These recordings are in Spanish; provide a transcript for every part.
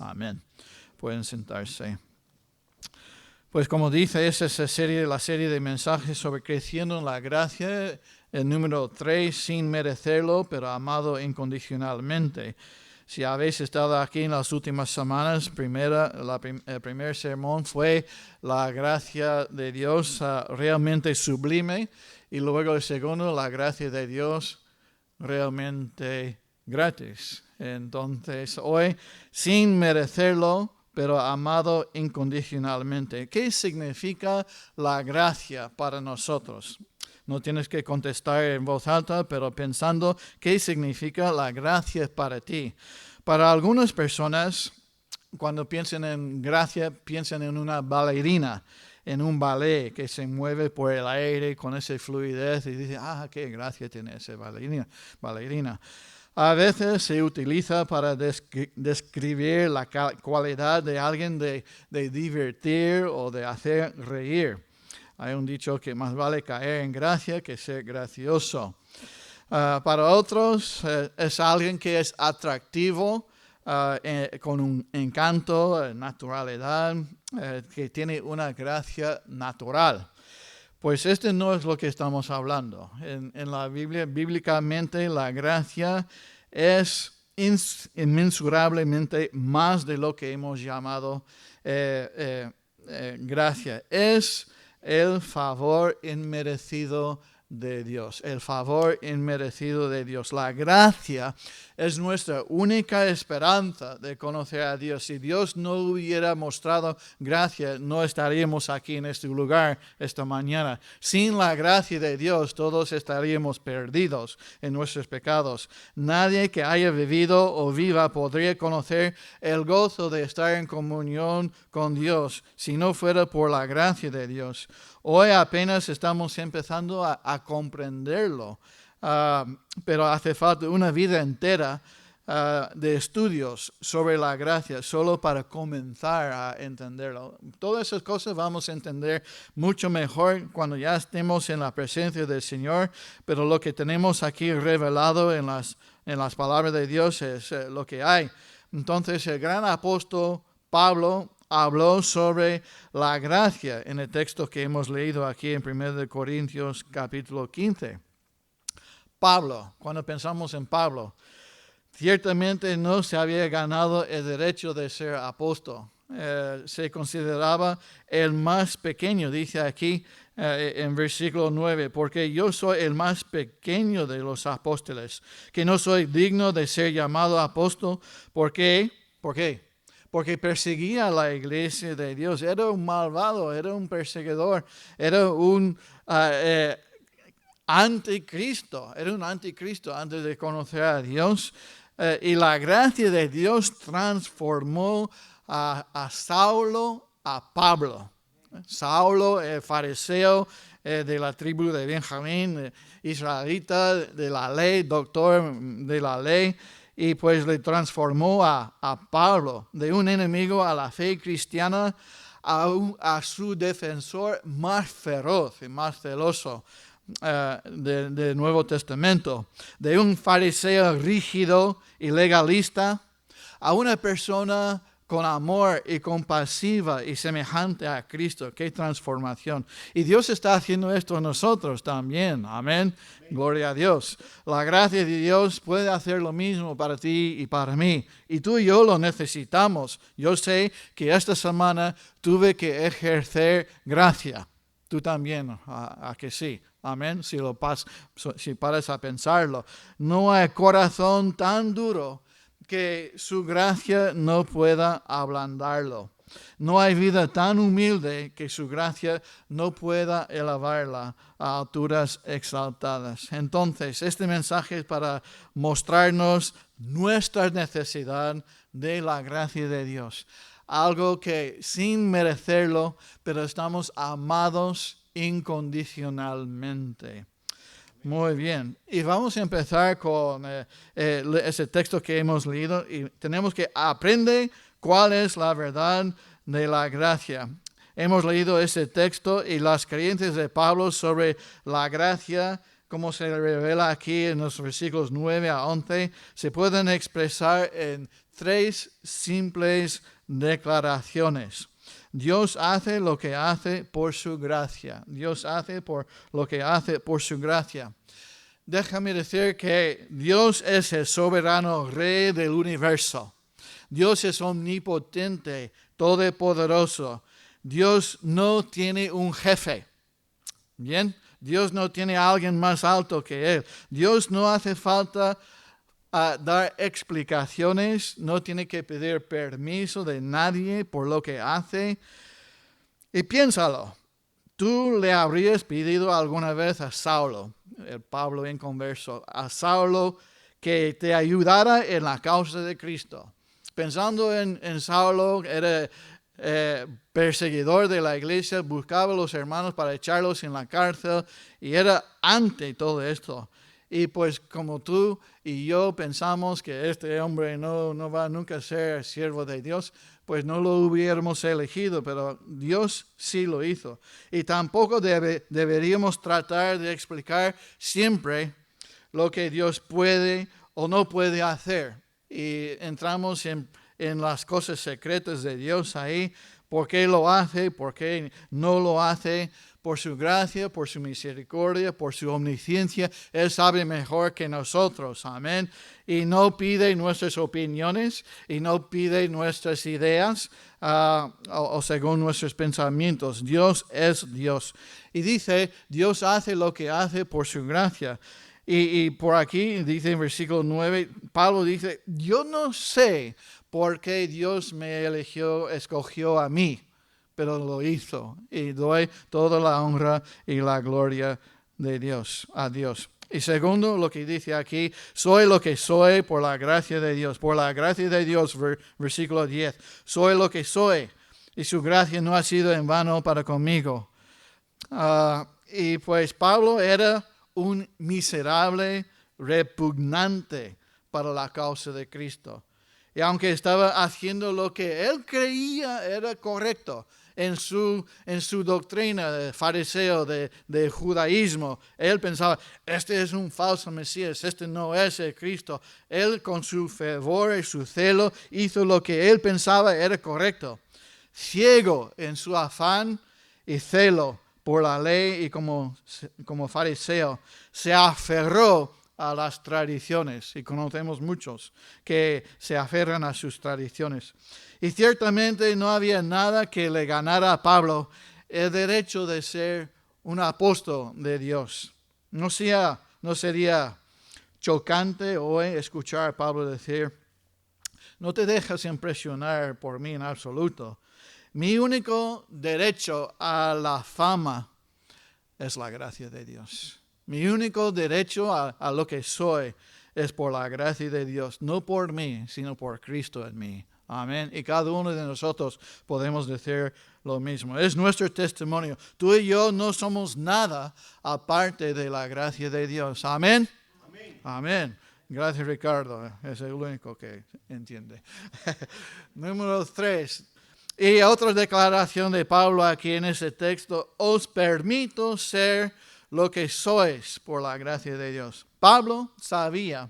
Amén. Pueden sentarse. Pues como dice, esa es la serie de mensajes sobre creciendo en la gracia, el número 3, sin merecerlo, pero amado incondicionalmente. Si habéis estado aquí en las últimas semanas, el primer sermón fue la gracia de Dios realmente sublime, y luego el segundo, la gracia de Dios realmente gratis. Entonces, hoy, sin merecerlo, pero amado incondicionalmente. ¿Qué significa la gracia para nosotros? No tienes que contestar en voz alta, pero pensando qué significa la gracia para ti. Para algunas personas, cuando piensan en gracia, piensan en una bailarina, en un ballet que se mueve por el aire con esa fluidez y dicen, qué gracia tiene esa bailarina. A veces se utiliza para describir la cualidad de alguien de divertir o de hacer reír. Hay un dicho que más vale caer en gracia que ser gracioso. Para otros es alguien que es atractivo, con un encanto, naturalidad, que tiene una gracia natural. Pues este no es lo que estamos hablando. En la Biblia, bíblicamente, la gracia es inmensurablemente más de lo que hemos llamado gracia. Es el favor inmerecido de Dios, el favor inmerecido de Dios. La gracia es nuestra única esperanza de conocer a Dios. Si Dios no hubiera mostrado gracia, no estaríamos aquí en este lugar esta mañana. Sin la gracia de Dios, todos estaríamos perdidos en nuestros pecados. Nadie que haya vivido o viva podría conocer el gozo de estar en comunión con Dios si no fuera por la gracia de Dios. Hoy apenas estamos empezando a comprenderlo, pero hace falta una vida entera de estudios sobre la gracia solo para comenzar a entenderlo. Todas esas cosas vamos a entender mucho mejor cuando ya estemos en la presencia del Señor, pero lo que tenemos aquí revelado en las palabras de Dios es lo que hay. Entonces el gran apóstol Pablo habló sobre la gracia en el texto que hemos leído aquí en 1 Corintios capítulo 15. Pablo, cuando pensamos en Pablo, ciertamente no se había ganado el derecho de ser apóstol. Se consideraba el más pequeño, dice aquí en versículo 9, porque yo soy el más pequeño de los apóstoles, que no soy digno de ser llamado apóstol. ¿Por qué? Porque perseguía a la iglesia de Dios. Era un malvado, era un perseguidor, era un anticristo. Era un anticristo antes de conocer a Dios. Y la gracia de Dios transformó a Saulo a Pablo. Saulo, fariseo de la tribu de Benjamín, israelita de la ley, doctor de la ley, y pues le transformó a Pablo de un enemigo a la fe cristiana a su defensor más feroz y más celoso del Nuevo Testamento, de un fariseo rígido y legalista a una persona con amor y compasiva y semejante a Cristo. ¡Qué transformación! Y Dios está haciendo esto en nosotros también. Amén. Gloria a Dios. La gracia de Dios puede hacer lo mismo para ti y para mí. Y tú y yo lo necesitamos. Yo sé que esta semana tuve que ejercer gracia. Tú también, a que sí. Amén. Si paras a pensarlo. No hay corazón tan duro que su gracia no pueda ablandarlo. No hay vida tan humilde que su gracia no pueda elevarla a alturas exaltadas. Entonces, este mensaje es para mostrarnos nuestra necesidad de la gracia de Dios. Algo que sin merecerlo, pero estamos amados incondicionalmente. Muy bien, y vamos a empezar con ese texto que hemos leído y tenemos que aprender cuál es la verdad de la gracia. Hemos leído ese texto y las creencias de Pablo sobre la gracia, como se revela aquí en los versículos 9 a 11, se pueden expresar en 3 simples declaraciones. Dios hace lo que hace por su gracia. Dios hace lo que hace por su gracia. Déjame decir que Dios es el soberano rey del universo. Dios es omnipotente, todopoderoso. Dios no tiene un jefe. Bien, Dios no tiene a alguien más alto que Él. Dios no hace falta dar explicaciones, no tiene que pedir permiso de nadie por lo que hace. Y piénsalo, tú le habrías pedido alguna vez a Saulo, el Pablo en converso, a Saulo que te ayudara en la causa de Cristo. Pensando en Saulo, era perseguidor de la iglesia, buscaba a los hermanos para echarlos en la cárcel y era ante todo esto. Y pues como tú y yo pensamos que este hombre no va nunca a ser siervo de Dios, pues no lo hubiéramos elegido, pero Dios sí lo hizo. Y tampoco deberíamos tratar de explicar siempre lo que Dios puede o no puede hacer. Y entramos en las cosas secretas de Dios ahí, por qué lo hace, por qué no lo hace, por su gracia, por su misericordia, por su omnisciencia. Él sabe mejor que nosotros, amén. Y no pide nuestras opiniones y no pide nuestras ideas o según nuestros pensamientos. Dios es Dios. Y dice, Dios hace lo que hace por su gracia. Y por aquí dice en versículo 9, Pablo dice, yo no sé por qué Dios me escogió a mí, pero lo hizo. Y doy toda la honra y la gloria de Dios, a Dios. Y segundo, lo que dice aquí, soy lo que soy por la gracia de Dios. Por la gracia de Dios, versículo 10. Soy lo que soy, y su gracia no ha sido en vano para conmigo. Y pues Pablo era un miserable repugnante para la causa de Cristo. Y aunque estaba haciendo lo que él creía era correcto en su doctrina de fariseo, de judaísmo, él pensaba, este es un falso Mesías, este no es el Cristo. Él con su fervor y su celo hizo lo que él pensaba era correcto. Ciego en su afán y celo por la ley y como fariseo, se aferró a las tradiciones, y conocemos muchos que se aferran a sus tradiciones. Y ciertamente no había nada que le ganara a Pablo el derecho de ser un apóstol de Dios. No sería chocante hoy escuchar a Pablo decir, no te dejes impresionar por mí en absoluto. Mi único derecho a la fama es la gracia de Dios. Mi único derecho a lo que soy es por la gracia de Dios, no por mí, sino por Cristo en mí. Amén. Y cada uno de nosotros podemos decir lo mismo. Es nuestro testimonio. Tú y yo no somos nada aparte de la gracia de Dios. Amén. Amén. Amén. Gracias, Ricardo. Es el único que entiende. Número 3. Y otra declaración de Pablo aquí en ese texto. Os permito ser lo que sois por la gracia de Dios. Pablo sabía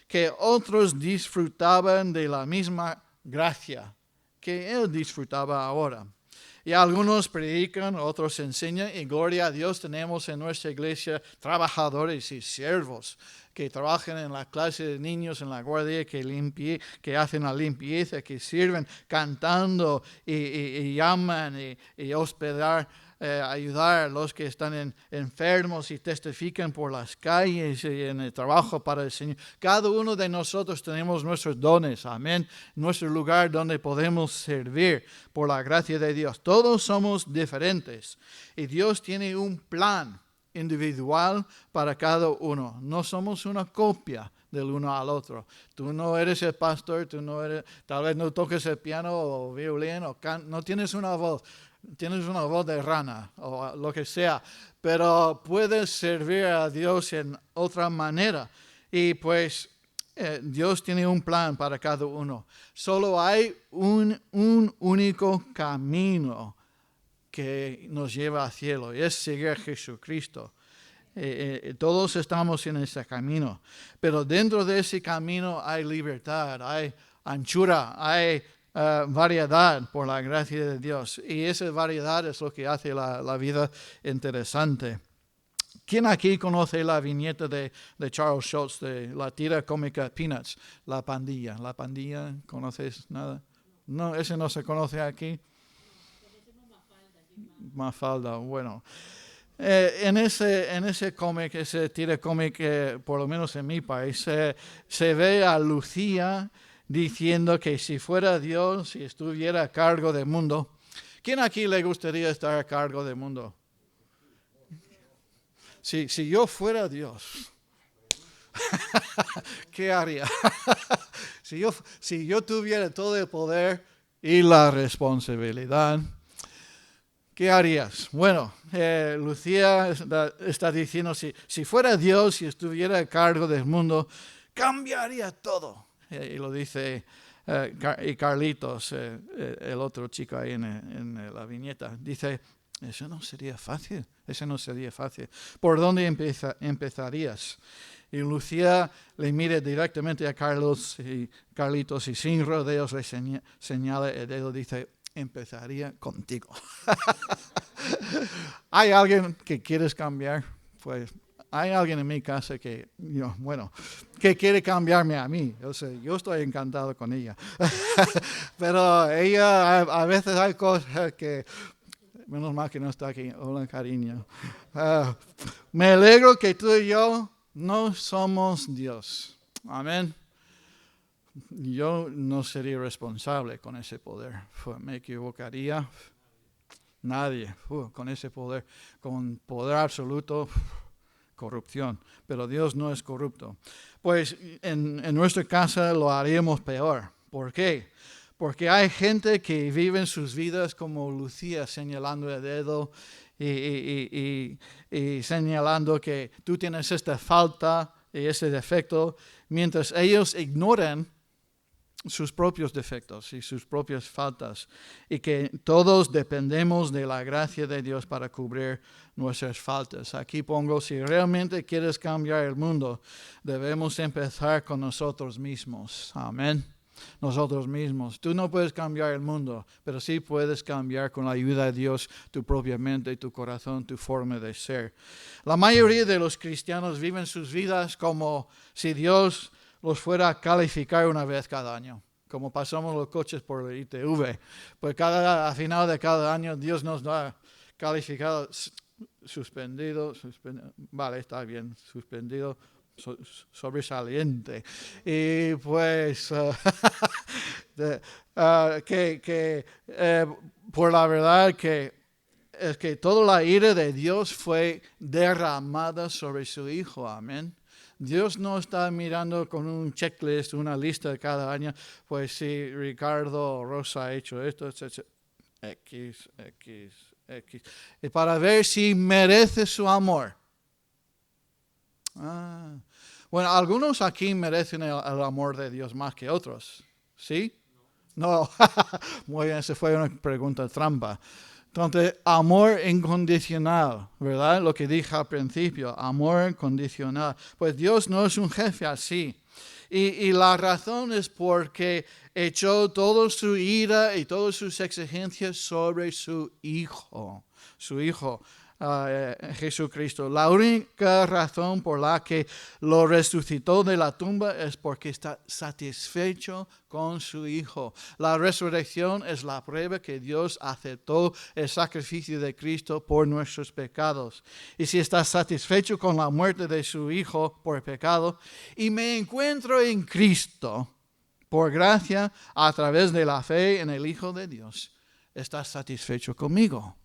que otros disfrutaban de la misma gracia que él disfrutaba ahora. Y algunos predican, otros enseñan, y gloria a Dios tenemos en nuestra iglesia trabajadores y siervos que trabajan en la clase de niños, en la guardia, que hacen la limpieza, que sirven cantando y llaman y hospedar, ayudar a los que están enfermos y testifican por las calles y en el trabajo para el Señor. Cada uno de nosotros tenemos nuestros dones, amén, nuestro lugar donde podemos servir por la gracia de Dios. Todos somos diferentes y Dios tiene un plan individual para cada uno. No somos una copia del uno al otro. Tú no eres el pastor, tal vez no toques el piano o violín o no tienes una voz de rana o lo que sea, pero puedes servir a Dios en otra manera. Y pues Dios tiene un plan para cada uno. Solo hay un único camino que nos lleva al cielo, y es seguir a Jesucristo. Todos estamos en ese camino, pero dentro de ese camino hay libertad, anchura, hay variedad por la gracia de Dios. Y esa variedad es lo que hace la vida interesante. ¿Quién aquí conoce la viñeta de Charles Schulz, de la tira cómica Peanuts? La pandilla. ¿La pandilla? ¿Conoces nada? No, ese no se conoce aquí. Mafalda, bueno. En ese cómic, ese tira cómic, por lo menos en mi país, se ve a Lucía diciendo que si fuera Dios, si estuviera a cargo del mundo. ¿Quién aquí le gustaría estar a cargo del mundo? Si yo fuera Dios, ¿qué haría? si yo tuviera todo el poder y la responsabilidad, ¿qué harías? Bueno, Lucía está diciendo, si fuera Dios y estuviera a cargo del mundo, cambiaría todo. Y lo dice y Carlitos, el otro chico ahí en la viñeta, dice, eso no sería fácil. ¿Por dónde empezarías? Y Lucía le mira directamente a Carlitos y sin rodeos le señala el dedo, dice, empezaría contigo. ¿Hay alguien que quieres cambiar? Pues hay alguien en mi casa que quiere cambiarme a mí. Yo estoy encantado con ella. Pero ella, a veces hay cosas que... Menos mal que no está aquí. Hola, cariño. Me alegro que tú y yo no somos Dios. Amén. Yo no sería responsable con ese poder. Me equivocaría. Nadie con ese poder. Con poder absoluto, corrupción. Pero Dios no es corrupto. Pues en nuestra casa lo haríamos peor. ¿Por qué? Porque hay gente que vive sus vidas como Lucía, señalando el dedo y señalando que tú tienes esta falta y ese defecto, mientras ellos ignoran sus propios defectos y sus propias faltas, y que todos dependemos de la gracia de Dios para cubrir nuestras faltas. Aquí pongo, si realmente quieres cambiar el mundo, debemos empezar con nosotros mismos. Amén. Nosotros mismos. Tú no puedes cambiar el mundo, pero sí puedes cambiar con la ayuda de Dios tu propia mente, tu corazón, tu forma de ser. La mayoría de los cristianos viven sus vidas como si Dios los fuera a calificar una vez cada año. Como pasamos los coches por el ITV. Pues a final de cada año Dios nos da calificado suspendido. Vale, está bien, suspendido. Sobresaliente. Y pues por la verdad que es que toda la ira de Dios fue derramada sobre su Hijo. Amén. Dios no está mirando con un checklist, una lista de cada año, pues si Ricardo o Rosa ha hecho esto, etc. X. Y para ver si merece su amor. Bueno, algunos aquí merecen el amor de Dios más que otros. ¿Sí? No. Muy bien, esa fue una pregunta trampa. Entonces, amor incondicional, ¿verdad? Lo que dije al principio, amor incondicional. Pues Dios no es un jefe así. Y la razón es porque echó toda su ira y todas sus exigencias sobre su Hijo. Su Hijo. Jesucristo. La única razón por la que lo resucitó de la tumba es porque está satisfecho con su Hijo. La resurrección es la prueba que Dios aceptó el sacrificio de Cristo por nuestros pecados. Y si está satisfecho con la muerte de su Hijo por pecado, y me encuentro en Cristo por gracia a través de la fe en el Hijo de Dios, está satisfecho conmigo.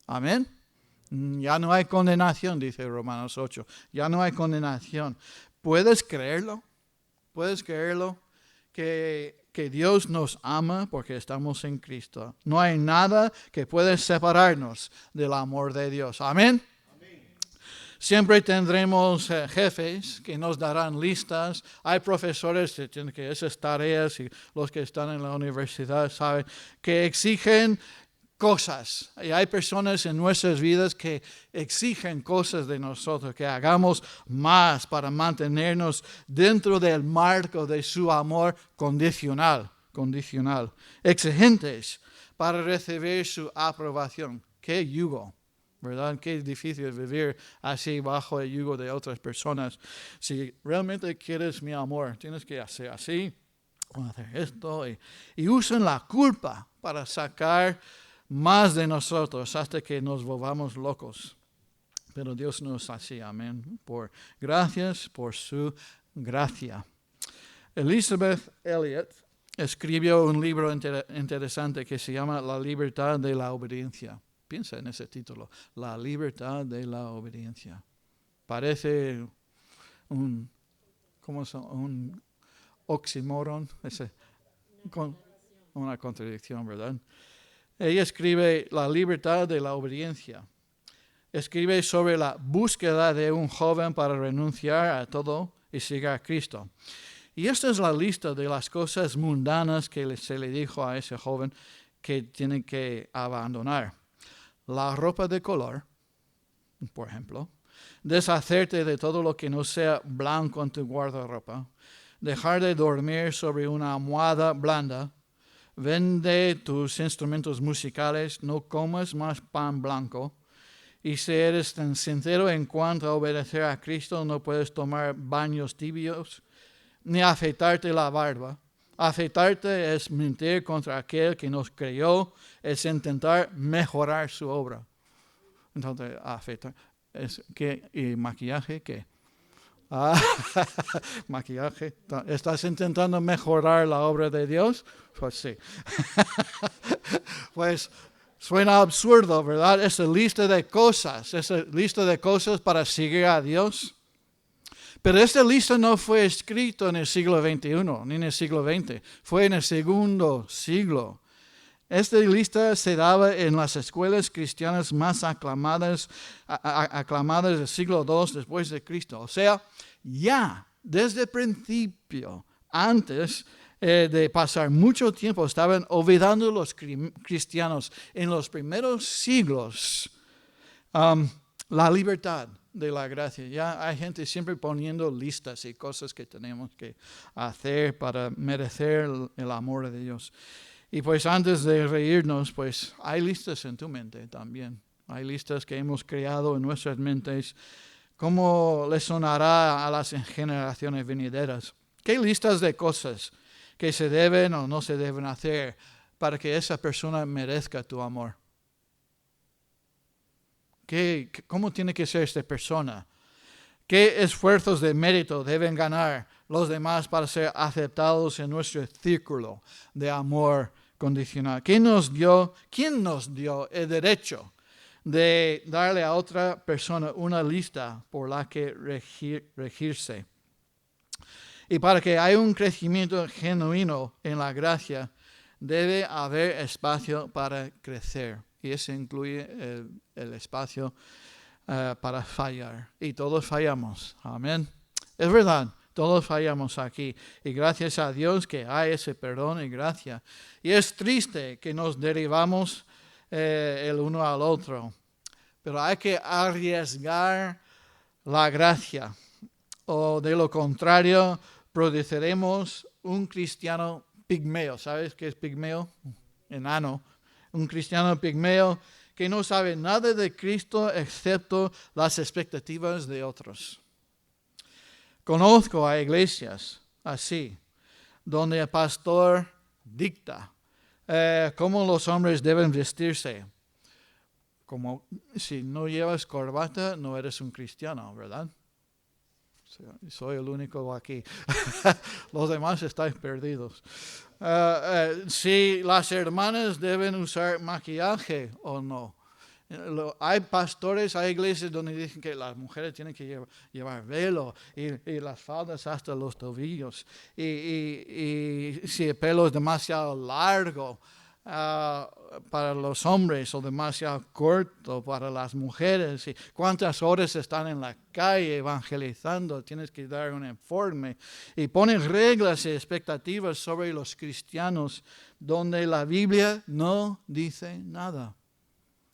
Amén. Ya no hay condenación, dice Romanos 8. Ya no hay condenación. ¿Puedes creerlo? ¿Puedes creerlo? Que Dios nos ama porque estamos en Cristo. No hay nada que pueda separarnos del amor de Dios. Amén. Siempre tendremos jefes que nos darán listas. Hay profesores que tienen que esas tareas, y los que están en la universidad saben que exigen cosas. Y hay personas en nuestras vidas que exigen cosas de nosotros, que hagamos más para mantenernos dentro del marco de su amor condicional, exigentes para recibir su aprobación. ¡Qué yugo! ¿Verdad? Qué difícil vivir así bajo el yugo de otras personas. Si realmente quieres mi amor, tienes que hacer así, o hacer esto, y usan la culpa para sacar más de nosotros hasta que nos volvamos locos. Pero Dios no es así, amén. Gracias por su gracia. Elizabeth Elliot escribió un libro interesante que se llama La libertad de la obediencia. Piensa en ese título, La libertad de la obediencia. Parece un oxímoron, una contradicción, ¿verdad? Ella escribe La libertad de la obediencia. Escribe sobre la búsqueda de un joven para renunciar a todo y seguir a Cristo. Y esta es la lista de las cosas mundanas que se le dijo a ese joven que tiene que abandonar. La ropa de color, por ejemplo. Deshacerte de todo lo que no sea blanco en tu guardarropa. Dejar de dormir sobre una almohada blanda. Vende tus instrumentos musicales. No comas más pan blanco. Y si eres tan sincero en cuanto a obedecer a Cristo, no puedes tomar baños tibios ni afeitarte la barba. Afeitarte es mentir contra aquel que nos creó, es intentar mejorar su obra. Entonces, afeitar. ¿Y maquillaje qué? Maquillaje. ¿Estás intentando mejorar la obra de Dios? Pues sí. Pues suena absurdo, ¿verdad? Esa lista de cosas para seguir a Dios. Pero esta lista no fue escrita en el siglo XXI, ni en el siglo XX. Fue en el segundo siglo. Esta lista se daba en las escuelas cristianas más aclamadas del siglo II después de Cristo. O sea, ya desde el principio, antes de pasar mucho tiempo, estaban olvidando los cristianos en los primeros siglos la libertad de la gracia. Ya hay gente siempre poniendo listas y cosas que tenemos que hacer para merecer el amor de Dios. Y pues antes de reírnos, pues hay listas en tu mente también. Hay listas que hemos creado en nuestras mentes. ¿Cómo le sonará a las generaciones venideras? ¿Qué listas de cosas que se deben o no se deben hacer para que esa persona merezca tu amor? ¿Cómo tiene que ser esta persona? ¿Qué esfuerzos de mérito deben ganar los demás para ser aceptados en nuestro círculo de amor condicional? ¿Quién nos dio el derecho de darle a otra persona una lista por la que regirse? Y para que haya un crecimiento genuino en la gracia, debe haber espacio para crecer. Y eso incluye el espacio para fallar. Y todos fallamos. Amén. Es verdad, todos fallamos aquí. Y gracias a Dios que hay ese perdón y gracia. Y es triste que nos derivamos el uno al otro. Pero hay que arriesgar la gracia. O de lo contrario, produciremos un cristiano pigmeo. ¿Sabes qué es pigmeo? Enano. Un cristiano pigmeo que no sabe nada de Cristo excepto las expectativas de otros. Conozco a iglesias así, donde el pastor dicta cómo los hombres deben vestirse. Como si no llevas corbata, no eres un cristiano, ¿verdad? Soy el único aquí. Los demás estáis perdidos. Si las hermanas deben usar maquillaje o no. Hay pastores, hay iglesias donde dicen que las mujeres tienen que llevar velo y las faldas hasta los tobillos. Y si el pelo es demasiado largo para los hombres o demasiado corto para las mujeres, y cuántas horas están en la calle evangelizando, tienes que dar un informe y ponen reglas y expectativas sobre los cristianos donde la Biblia no dice nada.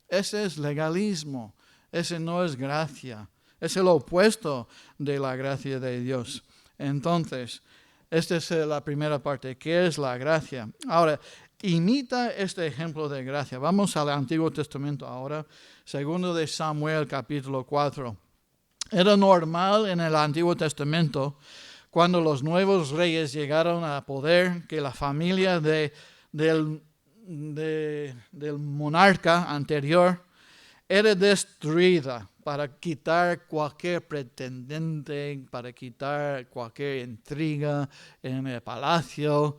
Ese es legalismo. Ese no es gracia. Es el opuesto de la gracia de Dios. Entonces, esta es la primera parte. ¿Qué es la gracia? Ahora, imita este ejemplo de gracia. Vamos al Antiguo Testamento ahora. Segundo de Samuel, capítulo 4. Era normal en el Antiguo Testamento, cuando los nuevos reyes llegaron a poder, que la familia del monarca anterior era destruida para quitar cualquier pretendiente, para quitar cualquier intriga en el palacio.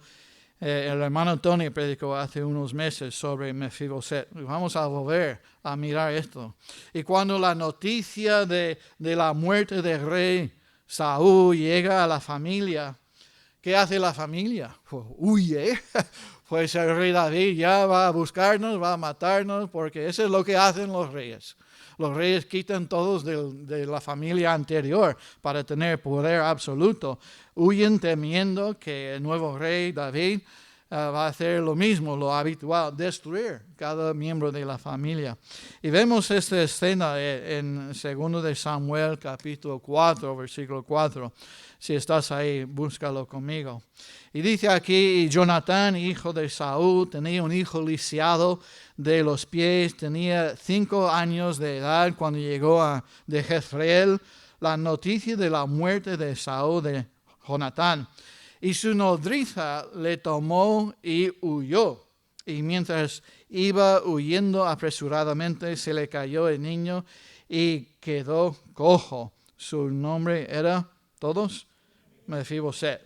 El hermano Tony predicó hace unos meses sobre Mefiboset. Vamos a volver a mirar esto. Y cuando la noticia de la muerte del rey Saúl llega a la familia, ¿qué hace la familia? Pues huye. Pues el rey David ya va a buscarnos, va a matarnos, porque eso es lo que hacen los reyes. Los reyes quitan todos de la familia anterior para tener poder absoluto. Huyen temiendo que el nuevo rey David va a hacer lo mismo, lo habitual, destruir cada miembro de la familia. Y vemos esta escena en 2 de Samuel, capítulo 4, versículo 4. Si estás ahí, búscalo conmigo. Y dice aquí, Jonatán, hijo de Saúl, tenía un hijo lisiado de los pies, tenía 5 años de edad cuando llegó de Jezreel la noticia de la muerte de Saúl de Jonatán. Y su nodriza le tomó y huyó. Y mientras iba huyendo apresuradamente, se le cayó el niño y quedó cojo. Su nombre era, ¿todos? Mefiboset.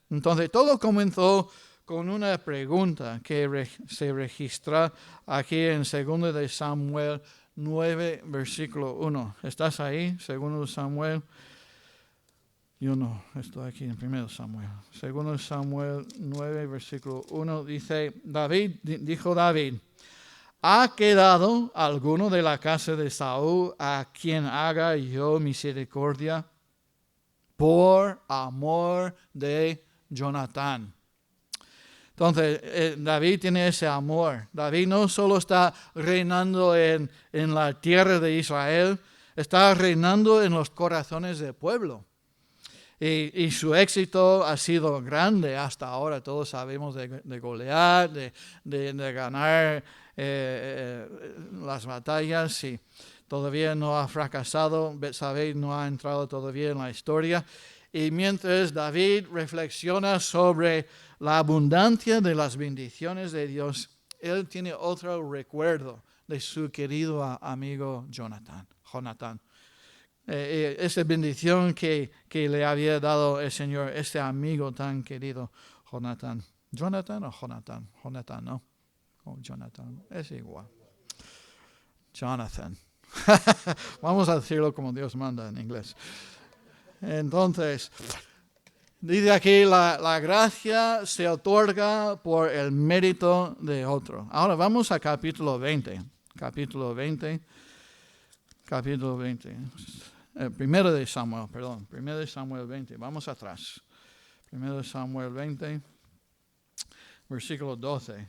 Entonces todo comenzó con una pregunta que se registra aquí en 2 de Samuel 9, versículo 1. ¿Estás ahí? 2 de Samuel. Yo no, estoy aquí en 1 Samuel. 2 Samuel 9, versículo 1 dice, dijo David, ¿ha quedado alguno de la casa de Saúl a quien haga yo misericordia por amor de Jonatán? Entonces, David tiene ese amor. David no solo está reinando en la tierra de Israel, está reinando en los corazones del pueblo. Y su éxito ha sido grande hasta ahora. Todos sabemos de Goliat, de ganar las batallas. Y todavía no ha fracasado. Betsabé no ha entrado todavía en la historia. Y mientras David reflexiona sobre la abundancia de las bendiciones de Dios, él tiene otro recuerdo de su querido amigo Jonatán. Esa bendición que le había dado el Señor, este amigo tan querido, Jonatán. ¿Jonatán o Jonatán? Jonatán, ¿no? Oh, Jonatán, es igual. Jonathan. Vamos a decirlo como Dios manda en inglés. Entonces, dice aquí, la gracia se otorga por el mérito de otro. Ahora vamos a capítulo 20. Capítulo 20. Primero de Samuel 20. Vamos atrás. 1 Samuel 20, versículo 12.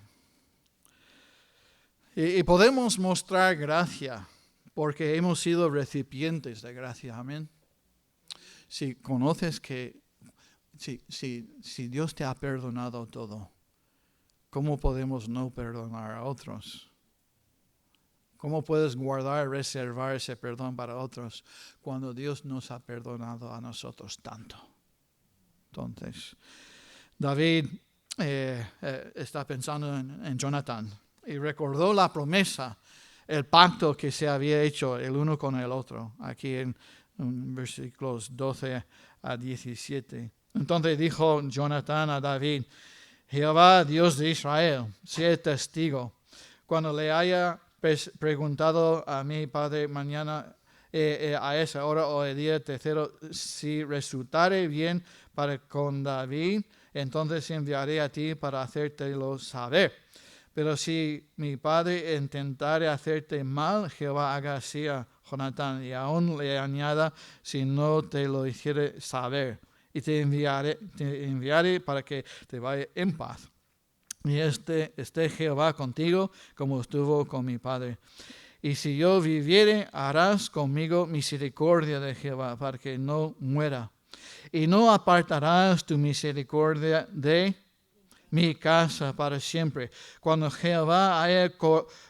Y podemos mostrar gracia porque hemos sido recipientes de gracia. Amén. Si conoces que si Dios te ha perdonado todo, ¿cómo podemos no perdonar a otros? ¿Cómo puedes guardar, reservar ese perdón para otros cuando Dios nos ha perdonado a nosotros tanto? Entonces, David está pensando en Jonatán y recordó la promesa, el pacto que se había hecho el uno con el otro, aquí en versículos 12 a 17. Entonces dijo Jonatán a David, Jehová, Dios de Israel, sea testigo, cuando le haya preguntado a mi padre mañana a esa hora o el día tercero, si resultare bien para con David, entonces enviaré a ti para hacértelo saber. Pero si mi padre intentare hacerte mal, Jehová haga así a Jonatán, y aún le añada, si no te lo hiciere saber, y te enviaré para que te vaya en paz. y esté Jehová contigo como estuvo con mi padre. Y si yo viviere, harás conmigo misericordia de Jehová, para que no muera. Y no apartarás tu misericordia de mi casa para siempre. Cuando Jehová haya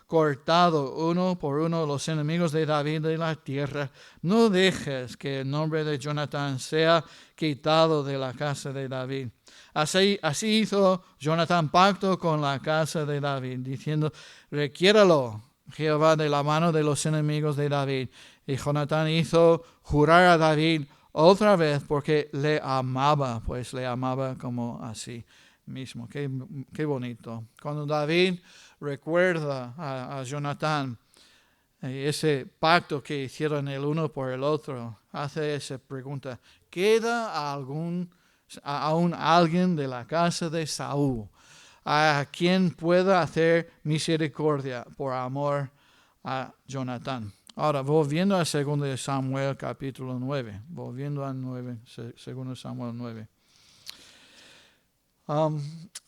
cortado uno por uno los enemigos de David de la tierra, no dejes que el nombre de Jonatán sea quitado de la casa de David. Así hizo Jonatán pacto con la casa de David, diciendo, requiéralo Jehová de la mano de los enemigos de David. Y Jonatán hizo jurar a David otra vez porque le amaba, pues le amaba como así mismo. Qué bonito. Cuando David recuerda a Jonatán, ese pacto que hicieron el uno por el otro, hace esa pregunta, ¿queda aún alguien de la casa de Saúl a quien pueda hacer misericordia por amor a Jonatán? Ahora, volviendo a 2 Samuel capítulo 9, volviendo a 2 Samuel 9.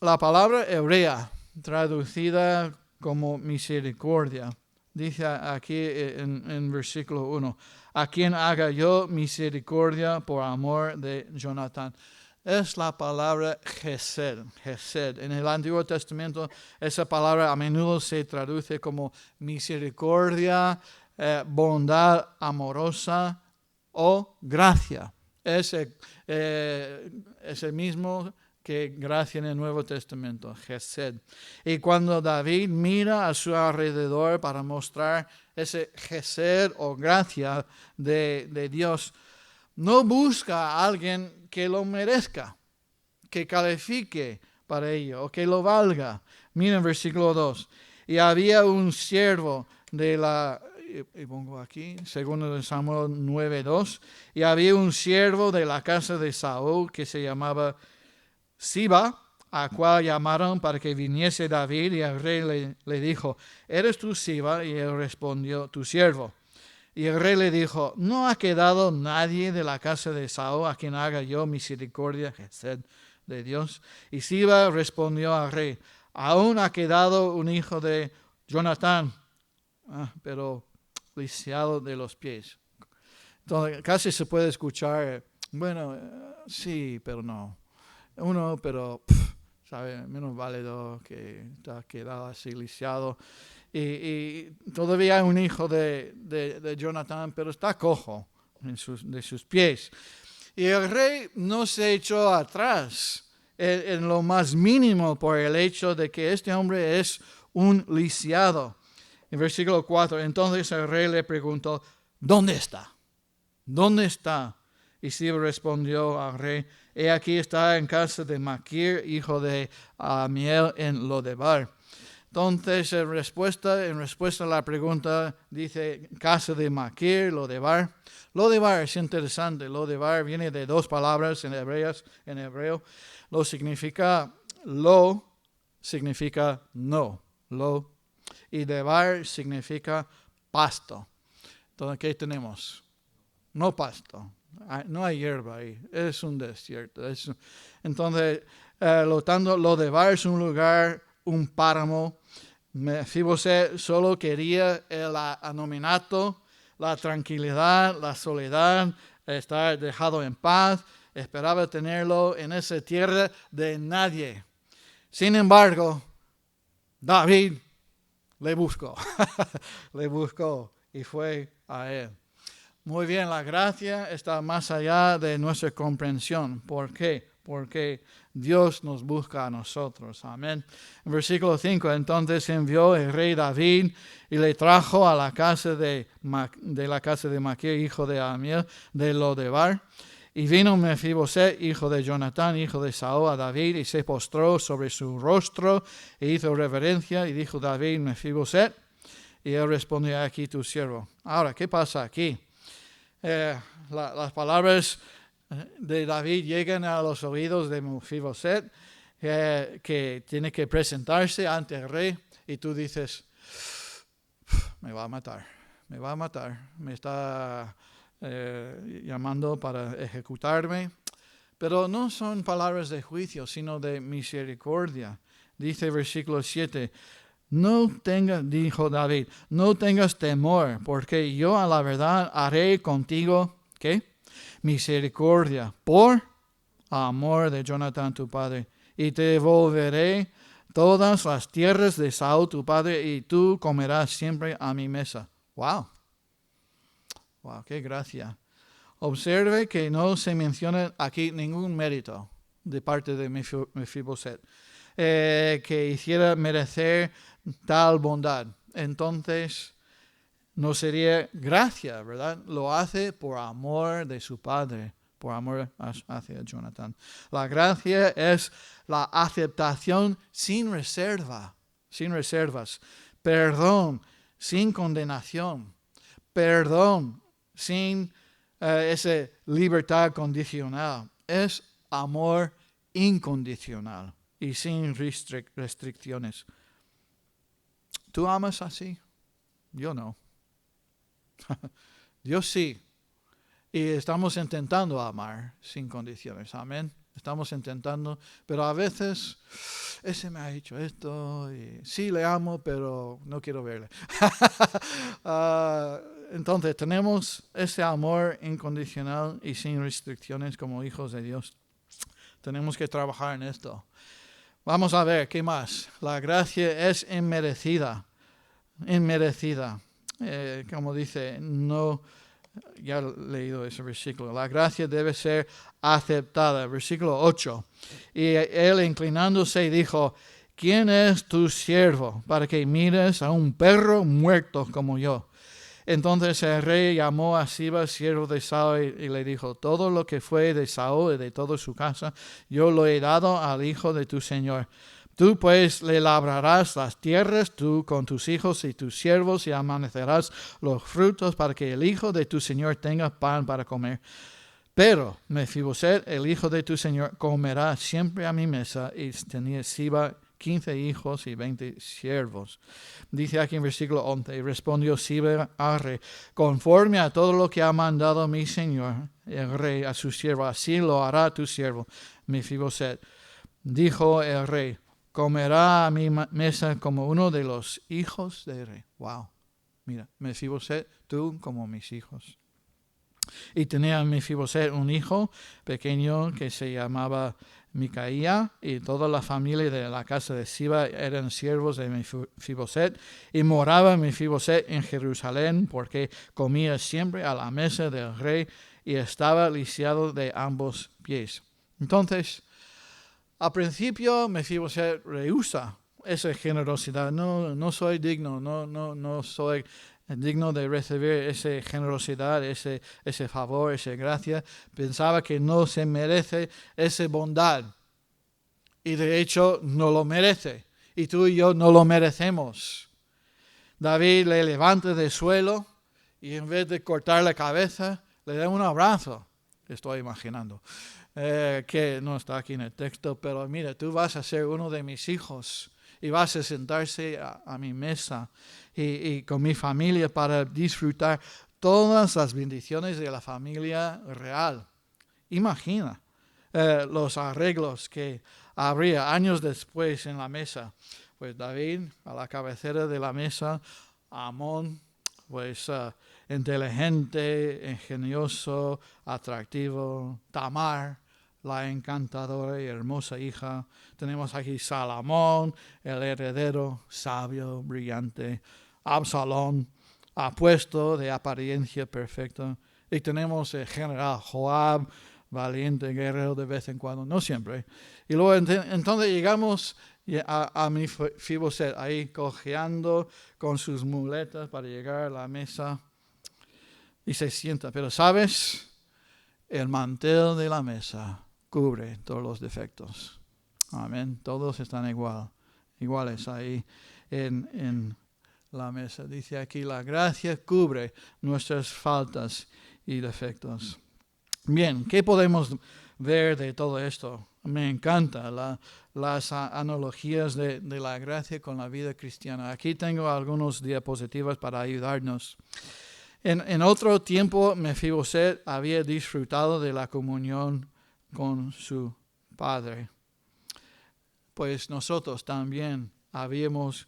La palabra hebrea, traducida como misericordia, dice aquí en versículo 1, a quien haga yo misericordia por amor de Jonatán. Es la palabra Gesed. En el Antiguo Testamento esa palabra a menudo se traduce como misericordia, bondad amorosa o gracia. Es el mismo que gracia en el Nuevo Testamento, Gesed. Y cuando David mira a su alrededor para mostrar ese Gesed o gracia de Dios, no busca a alguien que lo merezca, que califique para ello o que lo valga. Miren versículo 2. Y había un siervo de la... Y pongo aquí, 2 Samuel 9:2. Y había un siervo de la casa de Saúl que se llamaba Siba, a cual llamaron para que viniese David, y el rey le dijo, ¿eres tú Siba? Y él respondió, tu siervo. Y el rey le dijo, ¿no ha quedado nadie de la casa de Saúl a quien haga yo misericordia, Gesed de Dios? Y Siba respondió al rey, aún ha quedado un hijo de Jonatán, pero lisiado de los pies. Entonces casi se puede escuchar, bueno, sí, pero no. Uno, pero, ¿sabe? Menos válido, que está quedado así lisiado. Y todavía hay un hijo de Jonatán, pero está cojo de sus pies. Y el rey no se echó atrás en lo más mínimo por el hecho de que este hombre es un lisiado. En versículo 4, entonces el rey le preguntó, ¿dónde está? ¿Dónde está? Y Siba respondió al rey, he aquí está en casa de Maquir, hijo de Amiel, en Lodebar. Entonces, en respuesta a la pregunta, dice casa de Maquir, Lodebar. Lodebar es interesante. Lodebar viene de dos palabras en hebreo. Lo significa no. Lo. Y debar significa pasto. Entonces, ¿qué tenemos? No pasto. No hay hierba ahí. Es un desierto. Entonces, Lodebar es un lugar, un páramo. Mefiboset solo quería el anonimato, la tranquilidad, la soledad, estar dejado en paz. Esperaba tenerlo en esa tierra de nadie. Sin embargo, David le buscó. Le buscó y fue a él. Muy bien, la gracia está más allá de nuestra comprensión. ¿Por qué? Porque Dios nos busca a nosotros. Amén. En versículo 5, entonces envió el rey David y le trajo a la casa de la casa de Maquir, hijo de Amiel, de Lodebar. Y vino Mefiboset, hijo de Jonatán, hijo de Saúl, a David, y se postró sobre su rostro e hizo reverencia. Y dijo David, Mefiboset, y él respondió, aquí tu siervo. Ahora, ¿qué pasa aquí? Las palabras de David llegan a los oídos de Mefiboset, que tiene que presentarse ante el rey, y tú dices, me va a matar, me está llamando para ejecutarme. Pero no son palabras de juicio, sino de misericordia. Dice versículo 7, dijo David, no tengas temor, porque yo a la verdad haré contigo, ¿qué? Misericordia, por amor de Jonatán tu padre, y te devolveré todas las tierras de Saúl tu padre, y tú comerás siempre a mi mesa. Wow, qué gracia. Observe que no se menciona aquí ningún mérito de parte de Mefiboset, que hiciera merecer tal bondad. Entonces, no sería gracia, ¿verdad? Lo hace por amor de su padre, por amor hacia Jonatán. La gracia es la aceptación sin reservas, perdón sin condenación, perdón sin esa libertad condicional. Es amor incondicional y sin restricciones. ¿Tú amas así? Yo no. Dios sí. Y estamos intentando amar sin condiciones. Amén. Estamos intentando, pero a veces ese me ha hecho esto y sí le amo, pero no quiero verle. Entonces tenemos ese amor incondicional y sin restricciones como hijos de Dios. Tenemos que trabajar en esto. Vamos a ver, ¿qué más? La gracia es inmerecida. Como dice, no, ya he leído ese versículo. La gracia debe ser aceptada. Versículo 8. Y él inclinándose dijo, ¿quién es tu siervo para que mires a un perro muerto como yo? Entonces el rey llamó a Siba, siervo de Saúl, y le dijo, todo lo que fue de Saúl y de toda su casa, yo lo he dado al hijo de tu señor. Tú pues le labrarás las tierras, tú con tus hijos y tus siervos, y amanecerás los frutos para que el hijo de tu señor tenga pan para comer. Pero Mefiboset, el hijo de tu señor, comerá siempre a mi mesa. Y tenía Siba 15 hijos y 20 siervos. Dice aquí en versículo 11, y respondió Siba al rey, conforme a todo lo que ha mandado mi señor, el rey, a su siervo, así lo hará tu siervo, Mefiboset. Dijo el rey, comerá a mi mesa como uno de los hijos del rey. Wow, mira, Mefiboset, tú como mis hijos. Y tenía Mefiboset un hijo pequeño que se llamaba Micaía, y toda la familia de la casa de Siba eran siervos de Mefiboset, y moraba Mefiboset en Jerusalén porque comía siempre a la mesa del rey y estaba lisiado de ambos pies. Entonces, al principio Mefiboset rehúsa esa generosidad. No soy digno, no soy digno de recibir esa generosidad, ese favor, esa gracia. Pensaba que no se merece esa bondad. Y de hecho no lo merece. Y tú y yo no lo merecemos. David le levanta del suelo y en vez de cortar la cabeza, le da un abrazo. Estoy imaginando. Que no está aquí en el texto, pero mira, tú vas a ser uno de mis hijos y vas a sentarse a mi mesa y con mi familia para disfrutar todas las bendiciones de la familia real. Imagina los arreglos que habría años después en la mesa. Pues David a la cabecera de la mesa, Amón, pues inteligente, ingenioso, atractivo, Tamar, la encantadora y hermosa hija. Tenemos aquí Salomón, el heredero, sabio, brillante. Absalón, apuesto, de apariencia perfecta. Y tenemos el general Joab, valiente guerrero de vez en cuando, no siempre. Y luego entonces llegamos a Mefiboset, ahí cojeando con sus muletas para llegar a la mesa. Y se sienta. Pero ¿sabes? El mantel de la mesa cubre todos los defectos. Amén. Todos están iguales ahí en la mesa. Dice aquí, la gracia cubre nuestras faltas y defectos. Bien, ¿qué podemos ver de todo esto? Me encanta las analogías de la gracia con la vida cristiana. Aquí tengo algunas diapositivas para ayudarnos. En otro tiempo, Mefiboset había disfrutado de la comunión con su padre. pues nosotros también habíamos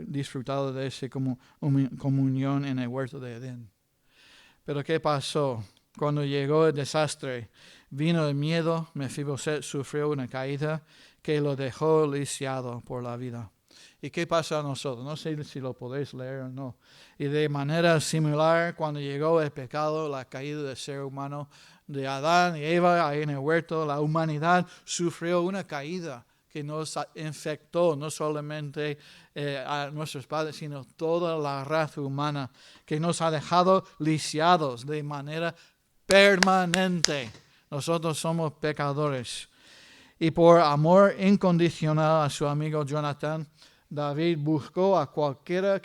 disfrutado de esa comunión en el huerto de Edén. Pero ¿qué pasó? Cuando llegó el desastre, vino el miedo, Mefiboset sufrió una caída que lo dejó lisiado por la vida. ¿Y qué pasa a nosotros? No sé si lo podéis leer o no. Y de manera similar, cuando llegó el pecado, la caída del ser humano, de Adán y Eva ahí en el huerto, la humanidad sufrió una caída que nos infectó no solamente a nuestros padres, sino toda la raza humana, que nos ha dejado lisiados de manera permanente. Nosotros somos pecadores. Y por amor incondicional a su amigo Jonathan, David buscó a cualquiera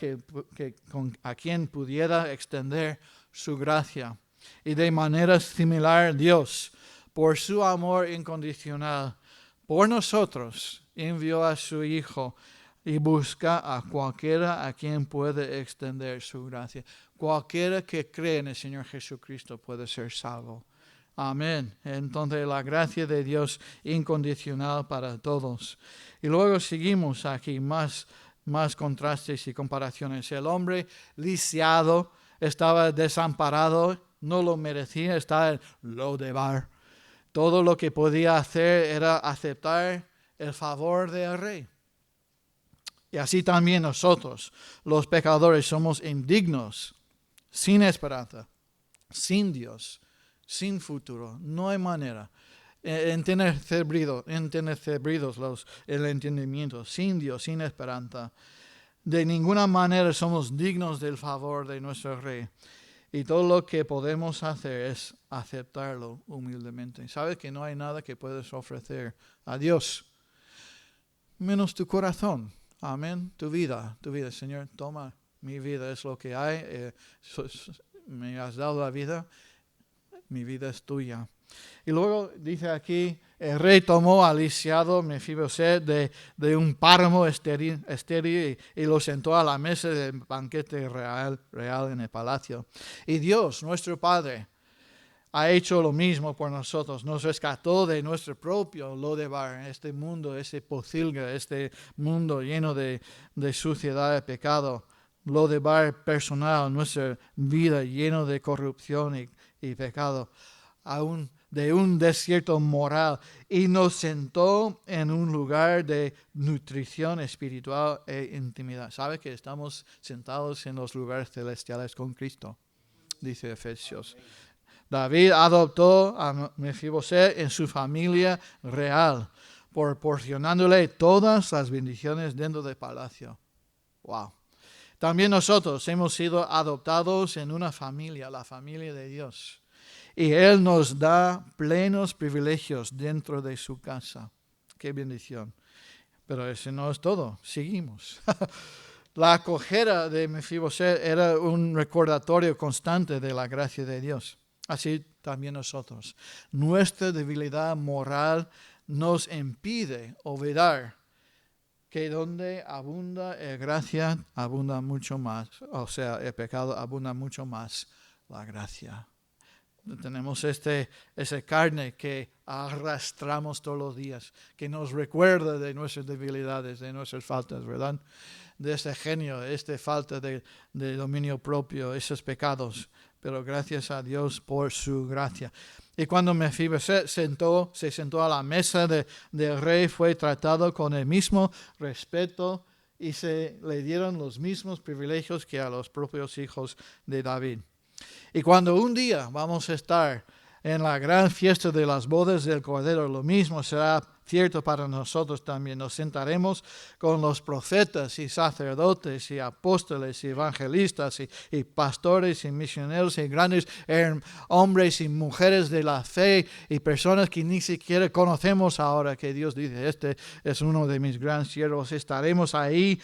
a quien pudiera extender su gracia. Y de manera similar, Dios, por su amor incondicional, por nosotros, envió a su Hijo y busca a cualquiera a quien puede extender su gracia. Cualquiera que cree en el Señor Jesucristo puede ser salvo. Amén. Entonces la gracia de Dios incondicional para todos. Y luego seguimos aquí más contrastes y comparaciones. El hombre lisiado estaba desamparado, no lo merecía, estaba en Lodebar. Todo lo que podía hacer era aceptar el favor del rey. Y así también nosotros, los pecadores, somos indignos, sin esperanza, sin Dios, sin futuro. No hay manera. Entenebridos el entendimiento, sin Dios, sin esperanza. De ninguna manera somos dignos del favor de nuestro Rey. Y todo lo que podemos hacer es aceptarlo humildemente. Sabes que no hay nada que puedes ofrecer a Dios, menos tu corazón. Amén. Tu vida, Señor, toma mi vida, es lo que hay. Me has dado la vida, mi vida es tuya. Y luego dice aquí, el rey tomó al lisiado Mefiboset de un páramo estéril y lo sentó a la mesa del banquete real en el palacio. Y Dios, nuestro Padre, ha hecho lo mismo por nosotros. Nos rescató de nuestro propio Lodebar, este mundo, ese pocilga, este mundo lleno de suciedad y pecado. Lodebar personal, nuestra vida lleno de corrupción y pecado. De un desierto moral, y nos sentó en un lugar de nutrición espiritual e intimidad. ¿Sabe que estamos sentados en los lugares celestiales con Cristo? Dice Efesios. David adoptó a Mefiboset en su familia real, proporcionándole todas las bendiciones dentro del palacio. Wow. También nosotros hemos sido adoptados en una familia, la familia de Dios. Y Él nos da plenos privilegios dentro de su casa. ¡Qué bendición! Pero ese no es todo. Seguimos. La acogida de Mefiboset era un recordatorio constante de la gracia de Dios. Así también nosotros. Nuestra debilidad moral nos impide olvidar que donde abunda la gracia, abunda mucho más. O sea, el pecado abunda mucho más la gracia. Tenemos esa carne que arrastramos todos los días, que nos recuerda de nuestras debilidades, de nuestras faltas, ¿verdad? De ese genio, esta falta de dominio propio, esos pecados. Pero gracias a Dios por su gracia. Y cuando Mefiboset se sentó a la mesa del rey, fue tratado con el mismo respeto y se le dieron los mismos privilegios que a los propios hijos de David. Y cuando un día vamos a estar en la gran fiesta de las bodas del Cordero, lo mismo será cierto para nosotros también. Nos sentaremos con los profetas y sacerdotes y apóstoles y evangelistas y pastores y misioneros y grandes hombres y mujeres de la fe y personas que ni siquiera conocemos ahora, que Dios dice, este es uno de mis grandes siervos. Estaremos ahí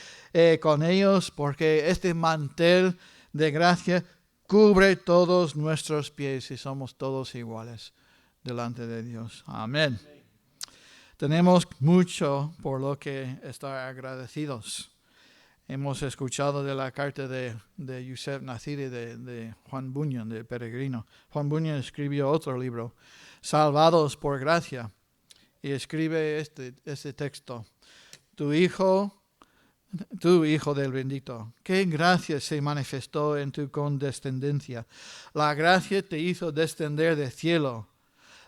con ellos porque este mantel de gracia cubre todos nuestros pies y somos todos iguales delante de Dios. Amén. Tenemos mucho por lo que estar agradecidos. Hemos escuchado de la carta de Yusef Naciri, de Juan Bunyan, del peregrino. Juan Bunyan escribió otro libro, Salvados por Gracia. y escribe este texto. Tu Hijo del bendito, qué gracia se manifestó en tu condescendencia. La gracia te hizo descender del cielo.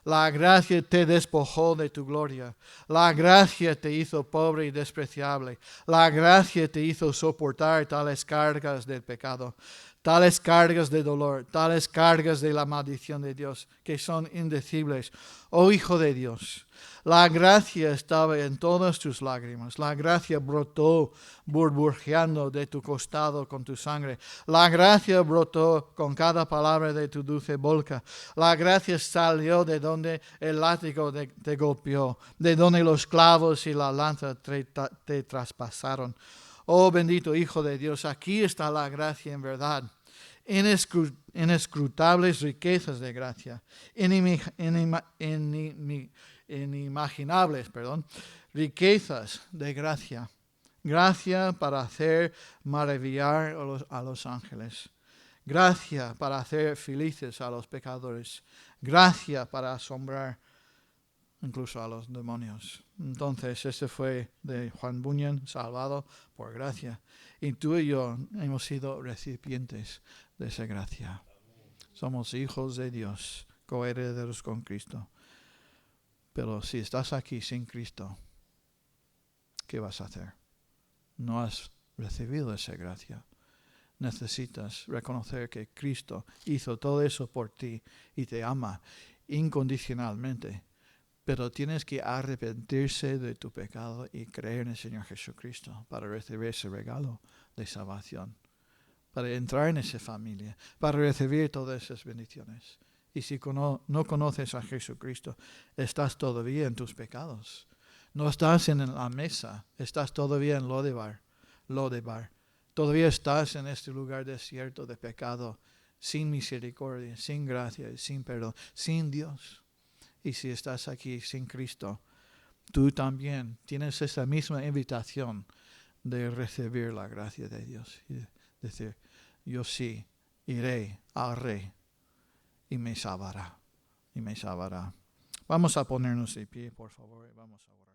La gracia te despojó de tu gloria. La gracia te hizo pobre y despreciable. La gracia te hizo soportar tales cargas del pecado, tales cargas de dolor, tales cargas de la maldición de Dios, que son indecibles. Oh Hijo de Dios, la gracia estaba en todas tus lágrimas. La gracia brotó burbujeando de tu costado con tu sangre. La gracia brotó con cada palabra de tu dulce boca. La gracia salió de donde el látigo te golpeó, de donde los clavos y la lanza te traspasaron. Oh bendito Hijo de Dios, aquí está la gracia en verdad. Inescrutables riquezas de gracia, inimaginables, riquezas de gracia. Gracia para hacer maravillar a los ángeles. Gracia para hacer felices a los pecadores. Gracia para asombrar incluso a los demonios. Entonces, este fue de Juan Bunyan, salvado por gracia. Y tú y yo hemos sido recipientes de esa gracia. Somos hijos de Dios, coherederos con Cristo. Pero si estás aquí sin Cristo, ¿qué vas a hacer? No has recibido esa gracia. Necesitas reconocer que Cristo hizo todo eso por ti y te ama incondicionalmente. Pero tienes que arrepentirse de tu pecado y creer en el Señor Jesucristo para recibir ese regalo de salvación, para entrar en esa familia, para recibir todas esas bendiciones. Y si no conoces a Jesucristo, estás todavía en tus pecados. No estás en la mesa, estás todavía en Lodebar. Todavía estás en este lugar desierto de pecado, sin misericordia, sin gracia, sin perdón, sin Dios. Y si estás aquí sin Cristo, tú también tienes esa misma invitación de recibir la gracia de Dios. Y decir, yo sí, iré al Rey y me salvará. Vamos a ponernos de pie, por favor, y vamos a orar.